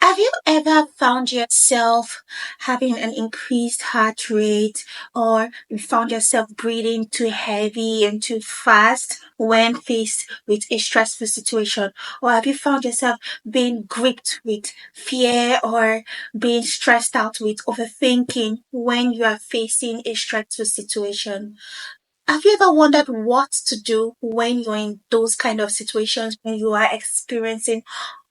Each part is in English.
Have you ever found yourself having an increased heart rate, or you found yourself breathing too heavy and too fast when faced with a stressful situation? Or have you found yourself being gripped with fear or being stressed out with overthinking when you are facing a stressful situation? Have you ever wondered what to do when you're in those kind of situations, when you are experiencing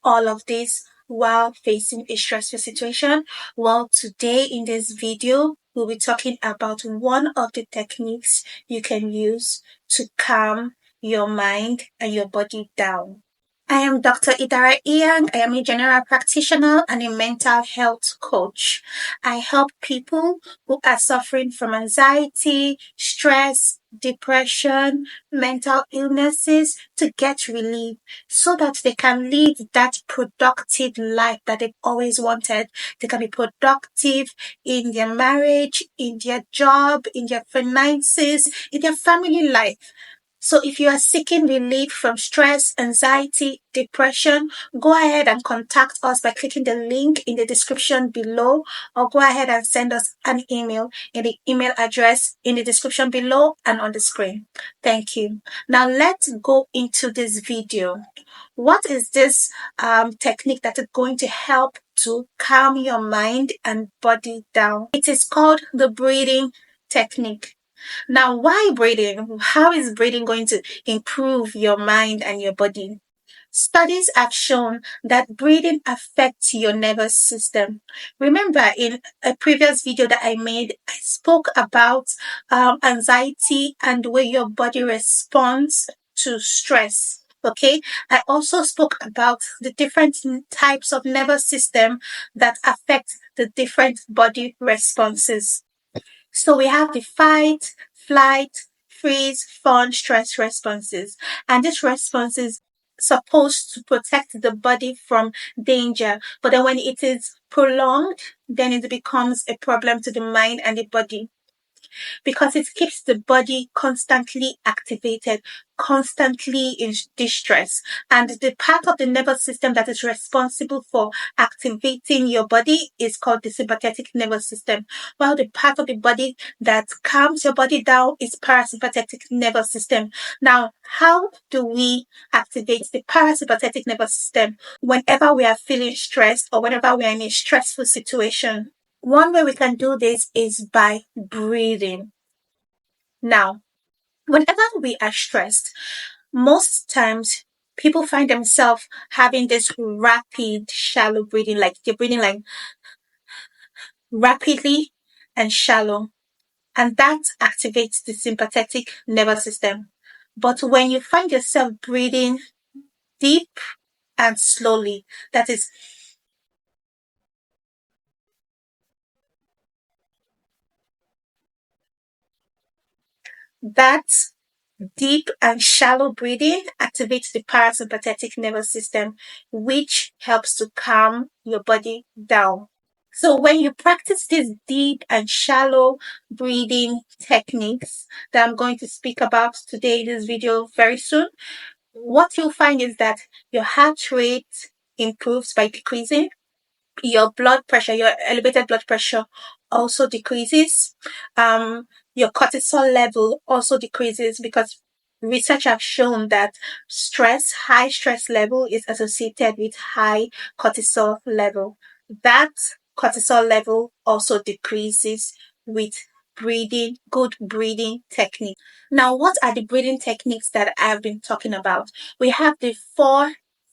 all of this while facing a stressful situation? Well, today in this video, we'll be talking about one of the techniques you can use to calm your mind and your body down. I am Dr. Idara Iang. I am a general practitioner and a mental health coach. I help people who are suffering from anxiety, stress, depression, mental illnesses to get relief so that they can live that productive life that they've always wanted. They can be productive in their marriage, in their job, in their finances, in their family life. So if you are seeking relief from stress, anxiety, depression, go ahead and contact us by clicking the link in the description below, or go ahead and send us an email in the email address in the description below and on the screen. Thank you. Now let's go into this video. What is this technique that is going to help to calm your mind and body down? It is called the breathing technique. Now, why breathing? How is breathing going to improve your mind and your body? Studies have shown that breathing affects your nervous system. Remember, in a previous video that I made, I spoke about anxiety and the way your body responds to stress. Okay, I also spoke about the different types of nervous system that affect the different body responses. So we have the fight, flight, freeze, fawn, stress responses. And these responses supposed to protect the body from danger. But then when it is prolonged, then it becomes a problem to the mind and the body, because it keeps the body constantly activated, constantly in distress. And the part of the nervous system that is responsible for activating your body is called the sympathetic nervous system, while the part of the body that calms your body down is parasympathetic nervous system. Now, how do we activate the parasympathetic nervous system whenever we are feeling stressed or whenever we are in a stressful situation? One way we can do this is by breathing. Now, whenever we are stressed, most times people find themselves having this rapid, shallow breathing, like they're breathing like rapidly and shallow, and that activates the sympathetic nervous system. But when you find yourself breathing deep and slowly, that is, that deep and shallow breathing activates the parasympathetic nervous system, which helps to calm your body down. So when you practice these deep and shallow breathing techniques that I'm going to speak about today in this video very soon, what you'll find is that your heart rate improves by decreasing. Your blood pressure, your elevated blood pressure also decreases. Your cortisol level also decreases, because research have shown that high stress level is associated with high cortisol level. That cortisol level also decreases with good breathing technique. Now, what are the breathing techniques that I've been talking about? We have the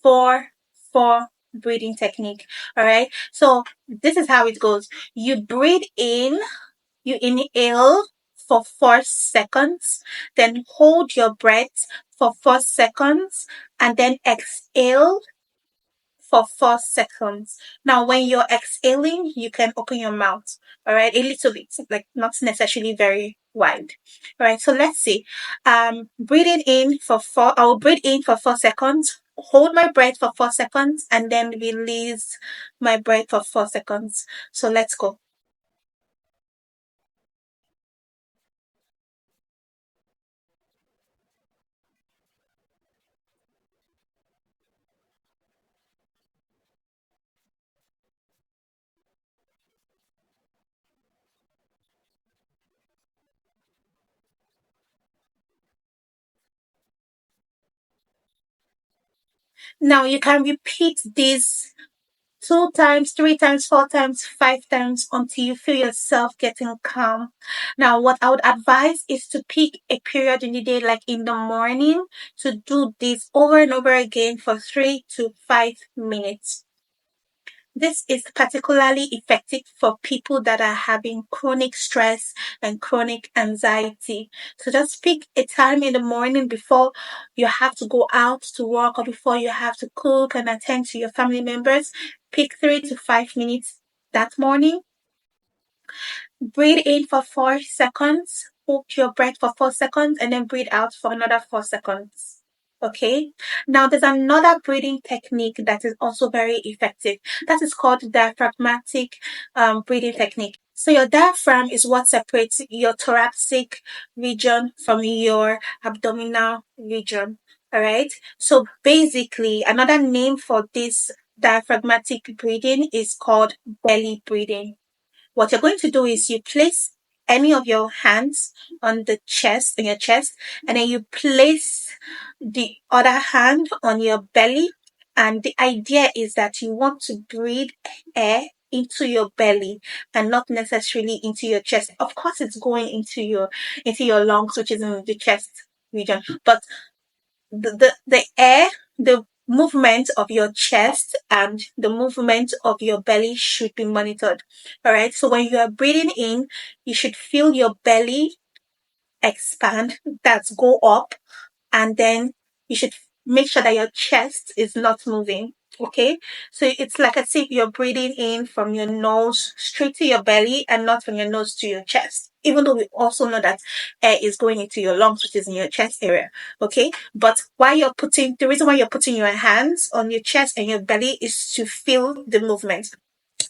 4-4-4 breathing technique. All right. So this is how it goes. You breathe in, you inhale for 4 seconds, then hold your breath for 4 seconds, and then exhale for 4 seconds. Now, when you're exhaling, you can open your mouth, all right, a little bit, like not necessarily very wide. All right, so let's see. Breathing in for I'll breathe in for 4 seconds, hold my breath for 4 seconds, and then release my breath for 4 seconds. So let's go. Now you can repeat this 2 times, 3 times, 4 times, 5 times until you feel yourself getting calm. Now, what I would advise is to pick a period in the day, like in the morning, to do this over and over again for 3 to 5 minutes. This is particularly effective for people that are having chronic stress and chronic anxiety. So just pick a time in the morning before you have to go out to work or before you have to cook and attend to your family members. Pick 3 to 5 minutes that morning. Breathe in for 4 seconds, hold your breath for 4 seconds, and then breathe out for another 4 seconds. Okay. Now there's another breathing technique that is also very effective. That is called diaphragmatic breathing technique. So your diaphragm is what separates your thoracic region from your abdominal region. All right. So basically, another name for this diaphragmatic breathing is called belly breathing. What you're going to do is you place any of your hands on the chest, on your chest, and then you place the other hand on your belly. And the idea is that you want to breathe air into your belly and not necessarily into your chest. Of course, it's going into your lungs, which is in the chest region, but the air, the movement of your chest and the movement of your belly should be monitored. All right. So when you are breathing in, you should feel your belly expand, that's go up, and then you should make sure that your chest is not moving. Okay, so it's like as if you're breathing in from your nose straight to your belly and not from your nose to your chest. Even though we also know that air is going into your lungs, which is in your chest area. Okay, but the reason why you're putting your hands on your chest and your belly is to feel the movement.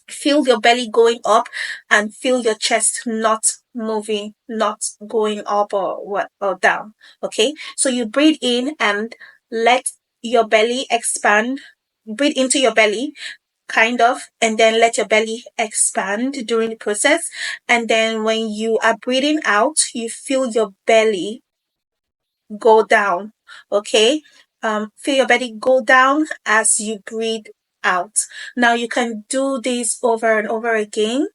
Feel your belly going up and feel your chest not moving, not going up or what or down. Okay. So you breathe in and let your belly expand. Breathe into your belly, kind of, and then let your belly expand during the process. And then when you are breathing out, you feel your belly go down. Okay. Feel your belly go down as you breathe out. Now you can do this over and over again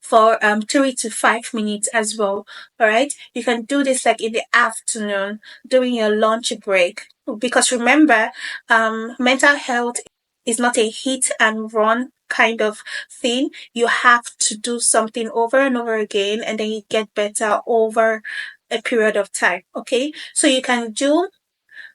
for 3 to 5 minutes as well. All right. You can do this like in the afternoon during your lunch break. Because remember, mental health is not a hit and run kind of thing. You have to do something over and over again and then you get better over a period of time. Okay. So you can do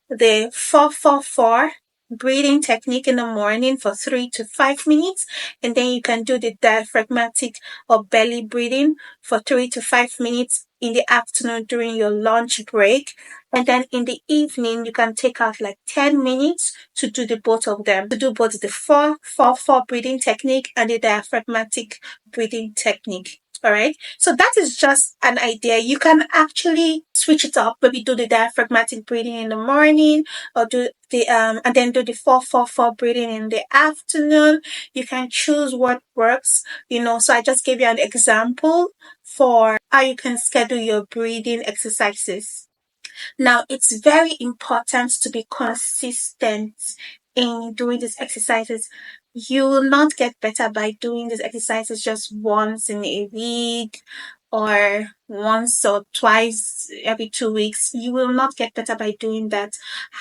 the 4-4-4 breathing technique in the morning for 3 to 5 minutes, and then you can do the diaphragmatic or belly breathing for 3 to 5 minutes in the afternoon during your lunch break. And then in the evening, you can take out like 10 minutes to do the both of them, to do both the 4-4-4 breathing technique and the diaphragmatic breathing technique. All right. So that is just an idea. You can actually switch it up. Maybe do the diaphragmatic breathing in the morning or do the and then do the 4-4-4 breathing in the afternoon. You can choose what works, So I just gave you an example for how you can schedule your breathing exercises. Now, it's very important to be consistent in doing these exercises. You will not get better by doing these exercises just once in a week or once or twice every 2 weeks. You will not get better by doing that.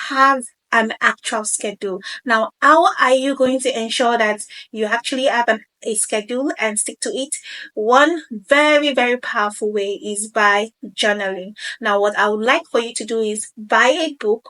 Have an actual schedule. Now, how are you going to ensure that you actually have a schedule and stick to it? One very, very powerful way is by journaling. Now, what I would like for you to do is buy a book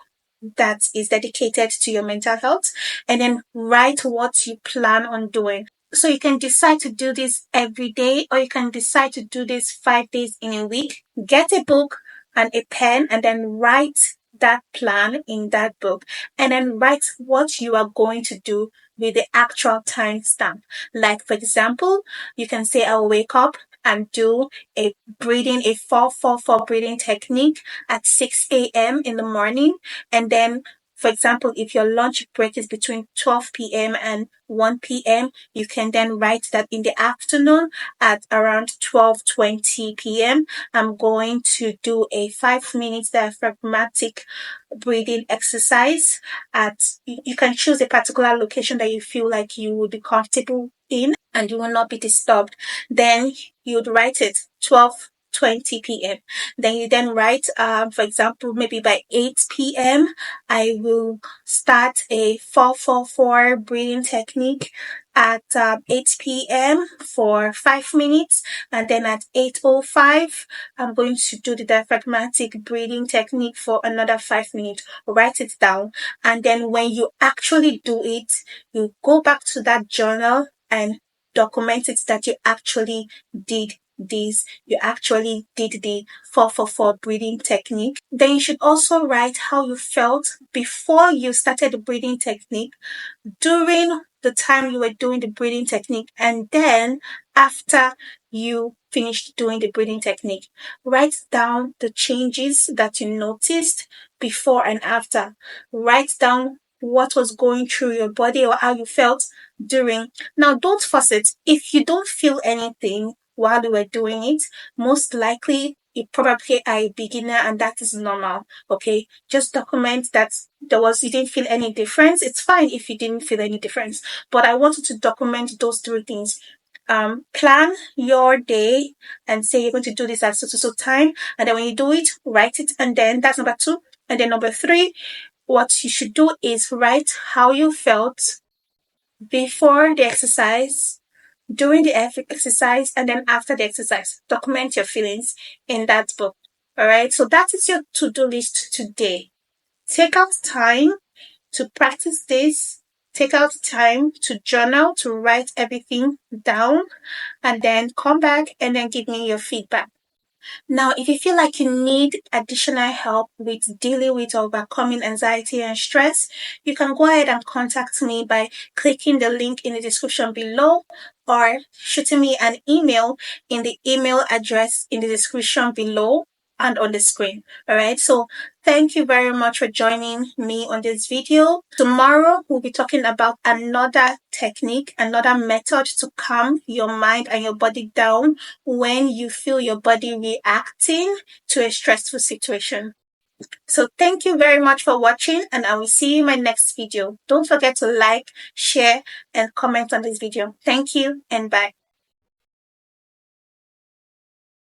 that is dedicated to your mental health and then write what you plan on doing. So you can decide to do this every day or you can decide to do this 5 days in a week. Get a book and a pen and then write that plan in that book and then write what you are going to do with the actual time stamp. Like, for example, you can say, I'll wake up and do a 4-4-4 breathing technique at 6 a.m. in the morning. And then For example, if your lunch break is between 12 p.m. and 1 p.m., you can then write that in the afternoon at around 12:20 p.m. I'm going to do a 5 minute diaphragmatic breathing exercise at, you can choose a particular location that you feel like you would be comfortable in and you will not be disturbed. Then you'd write it 12:20 p.m. Then you then write, for example, maybe by 8 p.m. I will start a 4-4-4 breathing technique at 8 p.m. for 5 minutes, and then at 8:05 I'm going to do the diaphragmatic breathing technique for another 5 minutes. Write it down, and then when you actually do it, you go back to that journal and document it that you actually did this. You actually did the 4-4-4 breathing technique. Then you should also write how you felt before you started the breathing technique, during the time you were doing the breathing technique, and then after you finished doing the breathing technique. Write down the changes that you noticed before and after. Write down what was going through your body or how you felt during. Now, don't force it. If you don't feel anything while you were doing it, most likely you probably are a beginner, and that is normal. Okay, just document that you didn't feel any difference. It's fine if you didn't feel any difference, but I wanted to document those three things. Plan your day and say you're going to do this at so time, and then when you do it, write it, and then that's number 2. And then number 3, what you should do is write how you felt before the exercise, during the exercise, and then after the exercise. Document your feelings in that book. All right, so that is your to-do list today. Take out time to practice this. Take out time to journal, to write everything down, and then come back and then give me your feedback. Now, if you feel like you need additional help with dealing with or overcoming anxiety and stress, you can go ahead and contact me by clicking the link in the description below or shooting me an email in the email address in the description below and on the screen. All right, so thank you very much for joining me on this video. Tomorrow we'll be talking about another technique, another method to calm your mind and your body down when you feel your body reacting to a stressful situation. So thank you very much for watching, and I will see you in my next video. Don't forget to like, share, and comment on this video. Thank you, and bye.